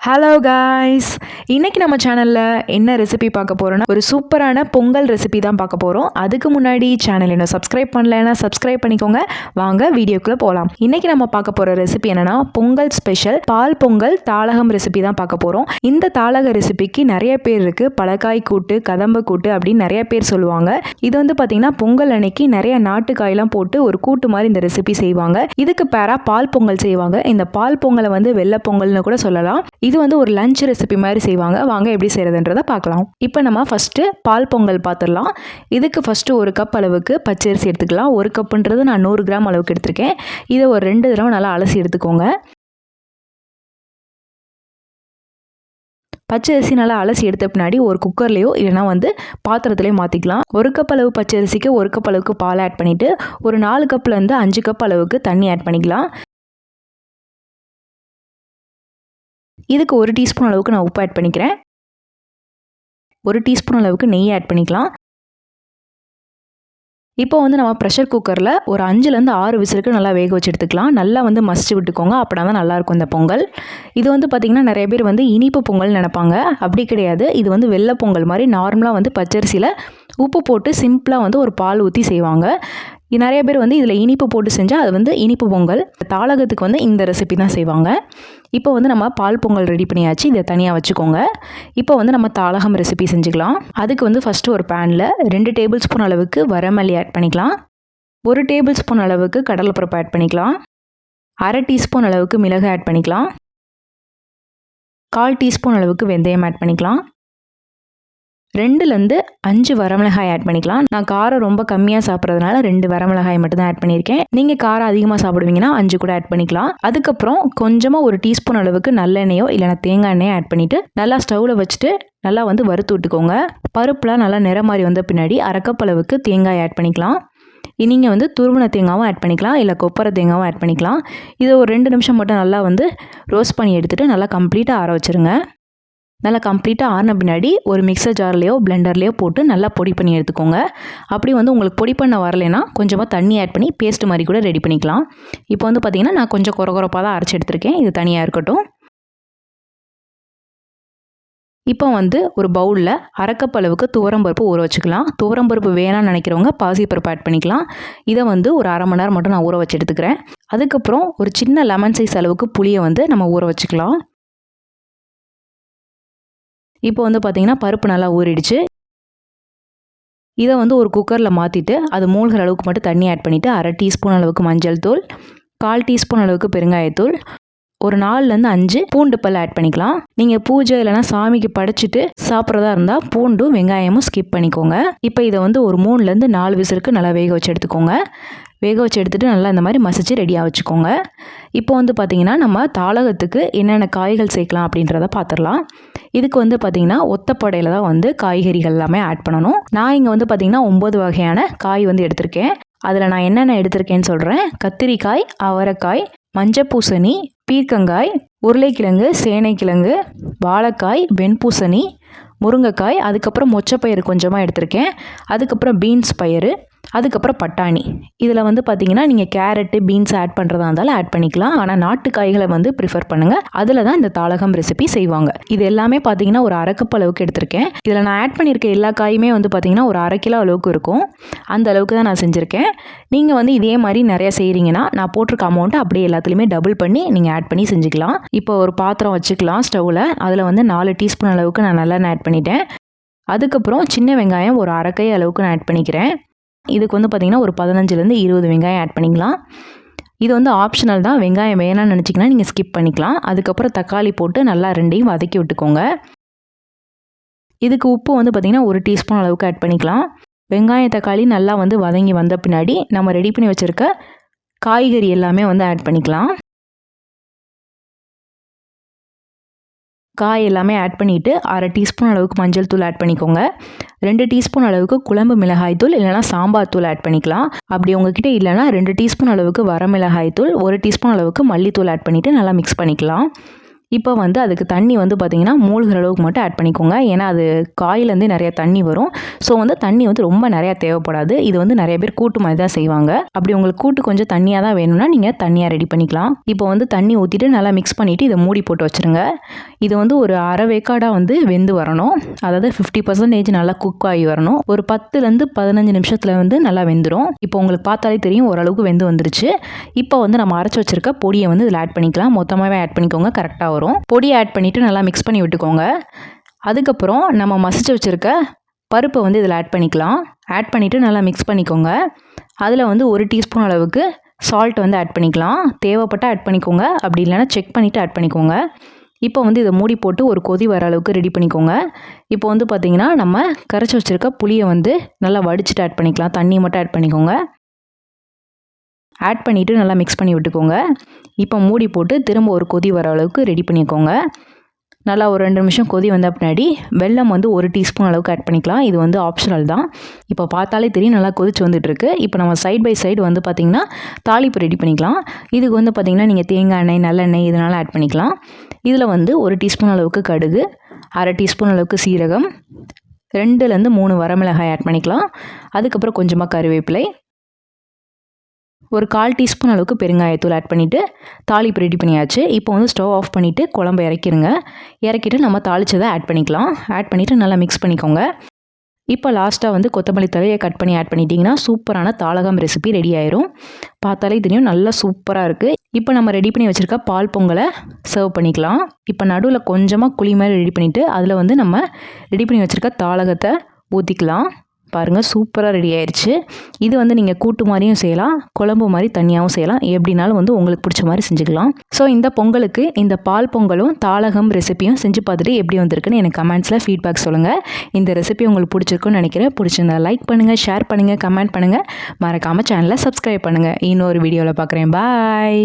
Hello guys, இன்றைக்கி நம்ம சேனலில் என்ன ரெசிபி பார்க்க போகிறோன்னா ஒரு சூப்பரான பொங்கல் ரெசிபி தான் பார்க்க போகிறோம். அதுக்கு முன்னாடி சேனல் இன்னும் சப்ஸ்கிரைப் பண்ணலைன்னா சப்ஸ்கிரைப் பண்ணிக்கோங்க. வாங்க வீடியோக்குள்ளே போகலாம். இன்றைக்கி நம்ம பார்க்க போகிற ரெசிபி என்னென்னா பொங்கல் ஸ்பெஷல் பால் பொங்கல் தாளகம் ரெசிபி தான் பார்க்க போகிறோம். இந்த தாளக ரெசிபிக்கு நிறைய பேர் இருக்குது. பழக்காய் கூட்டு, கதம்ப கூட்டு அப்படின்னு நிறைய பேர் சொல்லுவாங்க. இது வந்து பார்த்திங்கன்னா பொங்கல் அன்னைக்கு நிறைய நாட்டுக்காயெல்லாம் போட்டு ஒரு கூட்டு மாதிரி இந்த ரெசிபி செய்வாங்க. இதுக்கு பேராக பால் பொங்கல் செய்வாங்க. இந்த பால் பொங்கலை வந்து வெள்ளை பொங்கல்னு கூட சொல்லலாம். இது வந்து ஒரு லஞ்ச் ரெசிபி மாதிரி செய்வாங்க. வாங்க எப்படி செய்கிறதுன்றதை பார்க்கலாம். இப்போ நம்ம ஃபஸ்ட்டு பால் பொங்கல் பார்த்துடலாம். இதுக்கு ஃபஸ்ட்டு ஒரு கப் அளவுக்கு பச்சரிசி எடுத்துக்கலாம். ஒரு கப்புன்றது நான் 100 கிராம் அளவுக்கு எடுத்திருக்கேன். இதை ஒரு 2 தடவை நல்லா அலசி எடுத்துக்கோங்க. பச்சரிசி நல்லா அலசி எடுத்த பின்னாடி ஒரு குக்கர்லேயோ இல்லைனா வந்து பாத்திரத்துலேயோ மாற்றிக்கலாம். ஒரு கப் அளவு பச்சரிசிக்கு ஒரு கப் அளவுக்கு பால் ஆட் பண்ணிவிட்டு ஒரு 4 கப்லேருந்து 5 கப் அளவுக்கு தண்ணி ஆட் பண்ணிக்கலாம். இதுக்கு 1 டீஸ்பூன் அளவுக்கு நான் உப்பு ஆட் பண்ணிக்கிறேன். 1 டீஸ்பூன் அளவுக்கு நெய் ஆட் பண்ணிக்கலாம். இப்போ வந்து நம்ம ப்ரெஷர் குக்கரில் ஒரு 5லேருந்து 6 விசிலுக்கு நல்லா வேக வச்சு எடுத்துக்கலாம். நல்லா வந்து மசிச்சு விட்டுக்கோங்க. அப்படின்னா தான் நல்லாயிருக்கும் இந்த பொங்கல். இது வந்து பார்த்திங்கன்னா நிறைய பேர் வந்து இனிப்பு பொங்கல் நினைப்பாங்க. அப்படி கிடையாது. இது வந்து வெள்ளை பொங்கல் மாதிரி நார்மலாக வந்து பச்சரிசியில் உப்பு போட்டு சிம்பிளாக வந்து ஒரு பால் ஊற்றி செய்வாங்க. நிறைய பேர் வந்து இதில் இனிப்பு போட்டு செஞ்சால் அது வந்து இனிப்பு பொங்கல். தாளகத்துக்கு வந்து இந்த ரெசிபி தான் செய்வாங்க. இப்போ வந்து நம்ம பால் பொங்கல் ரெடி பண்ணியாச்சு. இதை தனியாக வச்சுக்கோங்க. இப்போ வந்து நம்ம தாளகம் ரெசிபி செஞ்சுக்கலாம். அதுக்கு வந்து ஃபஸ்ட்டு ஒரு பேனில் 2 டேபிள் ஸ்பூன் அளவுக்கு வரமல்லி ஆட் பண்ணிக்கலாம். 1 டேபிள் ஸ்பூன் அளவுக்கு கடலைப்பருப்பு ஆட் பண்ணிக்கலாம். 1/2 டீஸ்பூன் அளவுக்கு மிளகு ஆட் பண்ணிக்கலாம். 1/4 டீஸ்பூன் அளவுக்கு வெந்தயம் ஆட் பண்ணிக்கலாம். 2லேருந்து 5 வரமிளகாய் ஆட் பண்ணிக்கலாம். நான் காரம் ரொம்ப கம்மியாக சாப்பிட்றதுனால 2 வரமிளகாய் மட்டும் தான் ஆட் பண்ணியிருக்கேன். நீங்கள் காரம் அதிகமாக சாப்பிடுவீங்கன்னா 5 கூட ஆட் பண்ணிக்கலாம். அதுக்கப்புறம் கொஞ்சமாக 1 டீஸ்பூன் அளவுக்கு நல்லெண்ணெயோ இல்லைனா தேங்காய் எண்ணெயோ ஆட் பண்ணிவிட்டு நல்லா ஸ்டவ்வில் வச்சுட்டு நல்லா வந்து வறுத்து விட்டுக்கோங்க. பருப்புலாம் நல்லா நிற மாதிரி வந்த பின்னாடி 1/2 கப் அளவுக்கு தேங்காய் ஆட் பண்ணிக்கலாம். நீங்கள் வந்து துருவின தேங்காவும் ஆட் பண்ணிக்கலாம், இல்லை கொப்பரை தேங்காவும் ஆட் பண்ணிக்கலாம். இதை ஒரு 2 நிமிஷம் மட்டும் நல்லா வந்து ரோஸ்ட் பண்ணி எடுத்துகிட்டு நல்லா கம்ப்ளீட்டாக ஆற வச்சுருங்க. நல்லா கம்ப்ளீட்டாக ஆறின பின்னாடி ஒரு மிக்சர் ஜார்லேயோ பிளெண்டர்லேயோ போட்டு நல்லா பொடி பண்ணி எடுத்துக்கோங்க. அப்படி வந்து உங்களுக்கு பொடி பண்ண வரலைன்னா கொஞ்சமாக தண்ணி ஆட் பண்ணி பேஸ்ட் மாதிரி கூட ரெடி பண்ணிக்கலாம். இப்போ வந்து பார்த்திங்கன்னா நான் கொஞ்சம் கொரகொரப்பாக தான் அரைச்சி எடுத்திருக்கேன். இது தனியாக இருக்கட்டும். இப்போ வந்து ஒரு பவுலில் 1/2 கப் அளவுக்கு துவரம்பருப்பு ஊற வச்சுக்கலாம். துவரம்பருப்பு வேணாம்னு நினைக்கிறவங்க பாசிப்பருப்பு ஆட் பண்ணிக்கலாம். இதை வந்து ஒரு 1/2 மணி நேரம் மட்டும் நான் ஊற வச்சு எடுத்துக்கிறேன். அதுக்கப்புறம் ஒரு சின்ன லெமன் சைஸ் அளவுக்கு புளியை வந்து நம்ம ஊற வச்சுக்கலாம். இப்போ வந்து பார்த்திங்கன்னா பருப்பு நல்லா ஊறிடுச்சு. இதை வந்து ஒரு குக்கரில் மாற்றிட்டு அது மூழ்கிற அளவுக்கு மட்டும் தண்ணி ஆட் பண்ணிவிட்டு 1/2 டீஸ்பூன் அளவுக்கு மஞ்சள் தூள், 1/4 டீஸ்பூன் அளவுக்கு பெருங்காயத்தூள், ஒரு 4லேருந்து 5 பூண்டு பல் ஆட் பண்ணிக்கலாம். நீங்கள் பூஜை இல்லைனா சாமிக்கு படைச்சிட்டு சாப்பிட்றதா இருந்தால் பூண்டும் வெங்காயமும் ஸ்கிப் பண்ணிக்கோங்க. இப்போ இதை வந்து ஒரு 3லேருந்து 4 விசிலுக்கு நல்லா வேக வச்சு எடுத்துக்கோங்க. வேக வச்சு எடுத்துகிட்டு நல்லா இந்த மாதிரி மசிச்சு ரெடியாக வச்சுக்கோங்க. இப்போ வந்து பார்த்திங்கன்னா நம்ம தாளகத்துக்கு என்னென்ன காய்கள் சேர்க்கலாம் அப்படின்றத பார்த்துடலாம். இதுக்கு வந்து பார்த்திங்கன்னா ஒத்தப்படையில் தான் வந்து காய்கறிகள் எல்லாமே ஆட் பண்ணணும். நான் இங்கே வந்து பார்த்திங்கன்னா 9 வகையான காய் வந்து எடுத்திருக்கேன். அதில் நான் என்னென்ன எடுத்திருக்கேன்னு சொல்கிறேன். கத்திரிக்காய், அவரைக்காய், மஞ்சப்பூசணி, பீர்க்கங்காய், உருளைக்கிழங்கு, சேனைக்கிழங்கு, வாழைக்காய், வெண்பூசணி, முருங்கைக்காய், அதுக்கப்புறம் மொச்சப்பயிறு கொஞ்சமாக எடுத்திருக்கேன். அதுக்கப்புறம் பீன்ஸ் பயிறு, அதுக்கப்புறம் பட்டாணி. இதில் வந்து பார்த்திங்கன்னா நீங்கள் கேரட்டு, பீன்ஸ் ஆட் பண்ணுறதா இருந்தாலும் ஆட் பண்ணிக்கலாம். ஆனால் நாட்டு காய்களை வந்து ப்ரிஃபர் பண்ணுங்கள். அதில் தான் இந்த தாளகம் ரெசிபி செய்வாங்க. இது எல்லாமே பார்த்திங்கன்னா ஒரு 1/2 கப் அளவுக்கு எடுத்திருக்கேன். இதில் நான் ஆட் பண்ணியிருக்க எல்லா காயுமே வந்து பார்த்திங்கன்னா ஒரு 1/2 கிலோ அளவுக்கு இருக்கும். அந்த அளவுக்கு தான் நான் செஞ்சுருக்கேன். நீங்கள் வந்து இதே மாதிரி நிறையா செய்கிறீங்கன்னா நான் போட்டிருக்க அமௌண்ட்டை அப்படியே எல்லாத்துலேயுமே டபுள் பண்ணி நீங்கள் ஆட் பண்ணி செஞ்சுக்கலாம். இப்போ ஒரு பாத்திரம் வச்சுக்கலாம் ஸ்டவ்வில். அதில் வந்து 4 டீஸ்பூன் அளவுக்கு நான் நல்லெண்ணெய் ஆட் பண்ணிட்டேன். அதுக்கப்புறம் சின்ன வெங்காயம் ஒரு 1/2 கை அளவுக்கு நான் ஆட் பண்ணிக்கிறேன். இதுக்கு வந்து பார்த்திங்கன்னா ஒரு 15லேருந்து 20 வெங்காயம் ஆட் பண்ணிக்கலாம். இது வந்து ஆப்ஷனல் தான். வெங்காயம் வேணாம்னு நினச்சிங்கன்னா நீங்கள் ஸ்கிப் பண்ணிக்கலாம். அதுக்கப்புறம் தக்காளி போட்டு நல்லா ரெண்டையும் வதக்கி விட்டுக்கோங்க. இதுக்கு உப்பு வந்து பார்த்திங்கன்னா 1 டீஸ்பூன் அளவுக்கு ஆட் பண்ணிக்கலாம். வெங்காயம் தக்காளி நல்லா வந்து வதங்கி வந்த பின்னாடி நம்ம ரெடி பண்ணி வச்சுருக்க காய்கறி எல்லாமே வந்து ஆட் பண்ணிக்கலாம். காய் எல்லாமே ஆட் பண்ணிவிட்டு 1/2 டீஸ்பூன் அளவுக்கு மஞ்சள் தூள் ஆட் பண்ணிக்கோங்க. 2 டீஸ்பூன் அளவுக்கு குழம்பு மிளகாய் தூள் இல்லைனா சாம்பார் தூள் ஆட் பண்ணிக்கலாம். அப்படி உங்ககிட்ட இல்லைனா 2 டீஸ்பூன் அளவுக்கு வரமிளகாய் தூள், 1 டீஸ்பூன் அளவுக்கு மல்லித்தூள் ஆட் பண்ணிவிட்டு நல்லா மிக்ஸ் பண்ணிக்கலாம். இப்போ வந்து அதுக்கு தண்ணி வந்து பார்த்திங்கன்னா மூழ்கிற அளவுக்கு மட்டும் ஆட் பண்ணிக்கோங்க. ஏன்னா அது காயிலேருந்தே நிறைய தண்ணி வரும். ஸோ வந்து தண்ணி வந்து ரொம்ப நிறையா தேவைப்படாது. இது வந்து நிறைய பேர் கூட்டு மாதிரி தான் செய்வாங்க. அப்படி உங்களுக்கு கூட்டு கொஞ்சம் தண்ணியாக தான் வேணும்னா நீங்கள் தண்ணியாக ரெடி பண்ணிக்கலாம். இப்போ வந்து தண்ணி ஊற்றிட்டு நல்லா மிக்ஸ் பண்ணிவிட்டு இதை மூடி போட்டு வச்சுருங்க. இது வந்து ஒரு அரை வேக்காடாக வந்து வெந்து வரணும். அதாவது 50% நல்லா குக் ஆகி வரணும். ஒரு 10லேருந்து 15 நிமிஷத்தில் வந்து நல்லா வெந்துடும். இப்போ உங்களுக்கு பார்த்தாலே தெரியும் ஓரளவுக்கு வெந்து வந்துருச்சு. இப்போ வந்து நம்ம அரைச்சி வச்சுருக்க பொடியை வந்து இதில் ஆட் பண்ணிக்கலாம். மொத்தமாகவே ஆட் பண்ணிக்கோங்க, கரெக்டாக வரும். பொடியை ஆட் பண்ணிவிட்டு நல்லா மிக்ஸ் பண்ணி விட்டுக்கோங்க. அதுக்கப்புறம் நம்ம மசிச்சு வச்சுருக்க பருப்பை வந்து இதில் ஆட் பண்ணிக்கலாம். ஆட் பண்ணிவிட்டு நல்லா மிக்ஸ் பண்ணிக்கோங்க. அதில் வந்து 1 டீஸ்பூன் அளவுக்கு சால்ட் வந்து ஆட் பண்ணிக்கலாம். தேவைப்பட்டால் ஆட் பண்ணிக்கோங்க, அப்படி இல்லைன்னா செக் பண்ணிவிட்டு ஆட் பண்ணிக்கோங்க. இப்போ வந்து இதை மூடி போட்டு ஒரு கொதி வர அளவுக்கு ரெடி பண்ணிக்கோங்க. இப்போ வந்து பார்த்திங்கன்னா நம்ம கரைச்சி வச்சுருக்க புளியை வந்து நல்லா வடிச்சிட்டு ஆட் பண்ணிக்கலாம். தண்ணியை மட்டும் ஆட் பண்ணிக்கோங்க. ஆட் பண்ணிவிட்டு நல்லா மிக்ஸ் பண்ணி விட்டுக்கோங்க. இப்போ மூடி போட்டு திரும்ப ஒரு கொதி வர அளவுக்கு ரெடி பண்ணிக்கோங்க. நல்லா ஒரு 2 நிமிஷம் கொதி வந்த பின்னாடி வெல்லம் வந்து 1 டீஸ்பூன் அளவுக்கு ஆட் பண்ணிக்கலாம். இது வந்து ஆப்ஷனல் தான். இப்போ பார்த்தாலே தெரியும் நல்லா கொதிச்சு வந்துட்டுருக்கு. இப்போ நம்ம சைட் பை சைடு வந்து பார்த்திங்கன்னா தாளிப்பு ரெடி பண்ணிக்கலாம். இதுக்கு வந்து பார்த்திங்கன்னா நீங்கள் தேங்காய் எண்ணெய், நல்லெண்ணெய் இதனால் ஆட் பண்ணிக்கலாம். இதில் வந்து 1 டீஸ்பூன் அளவுக்கு கடுகு, அரை டீஸ்பூன் அளவுக்கு சீரகம், 2லேருந்து 3 வரமிளகாய் ஆட் பண்ணிக்கலாம். அதுக்கப்புறம் கொஞ்சமாக கருவேப்பிலை, ஒரு 1/4 டீஸ்பூன் அளவுக்கு பெருங்காயத்தூள் ஆட் பண்ணிவிட்டு தாளிப்பு ரெடி பண்ணியாச்சு. இப்போ வந்து ஸ்டவ் ஆஃப் பண்ணிவிட்டு குழம்பு இறக்கிடுங்க. இறக்கிட்டு நம்ம தாளிச்சதை ஆட் பண்ணிக்கலாம். ஆட் பண்ணிவிட்டு நல்லா மிக்ஸ் பண்ணிக்கோங்க. இப்போ லாஸ்ட்டாக வந்து கொத்தமல்லி தழையை கட் பண்ணி ஆட் பண்ணிட்டீங்கன்னா சூப்பரான தாளகம் ரெசிபி ரெடி ஆயிரும். பார்த்தாலே தெரியும் நல்லா சூப்பராக இருக்குது. இப்போ நம்ம ரெடி பண்ணி வச்சுருக்க பால் பொங்கலை சர்வ் பண்ணிக்கலாம். இப்போ நடுவில் கொஞ்சமாக குழி மாதிரி ரெடி பண்ணிவிட்டு அதில் வந்து நம்ம ரெடி பண்ணி வச்சுருக்க தாளகத்தை ஊற்றிக்கலாம். பாருங்கள், சூப்பராக ரெடி ஆயிடுச்சு. இது வந்து நீங்கள் கூட்டு மாதிரியும் செய்யலாம், குழம்பு மாதிரி தனியாகவும் செய்யலாம். எப்படினாலும் வந்து உங்களுக்கு பிடிச்ச மாதிரி செஞ்சுக்கலாம். ஸோ இந்த பொங்கலுக்கு இந்த பால் பொங்கலும் தாளகம் ரெசிபியும் செஞ்சு பார்த்துட்டு எப்படி வந்திருக்குன்னு எனக்கு கமெண்ட்ஸில் ஃபீட்பேக் சொல்லுங்கள். இந்த ரெசிபி உங்களுக்கு பிடிச்சிருக்குன்னு நினைக்கிறேன். பிடிச்சிருந்தா லைக் பண்ணுங்கள், ஷேர் பண்ணுங்கள், கமெண்ட் பண்ணுங்கள். மறக்காமல் சேனலை சப்ஸ்கிரைப் பண்ணுங்கள். இன்னொரு வீடியோவில் பார்க்குறேன். பாய்.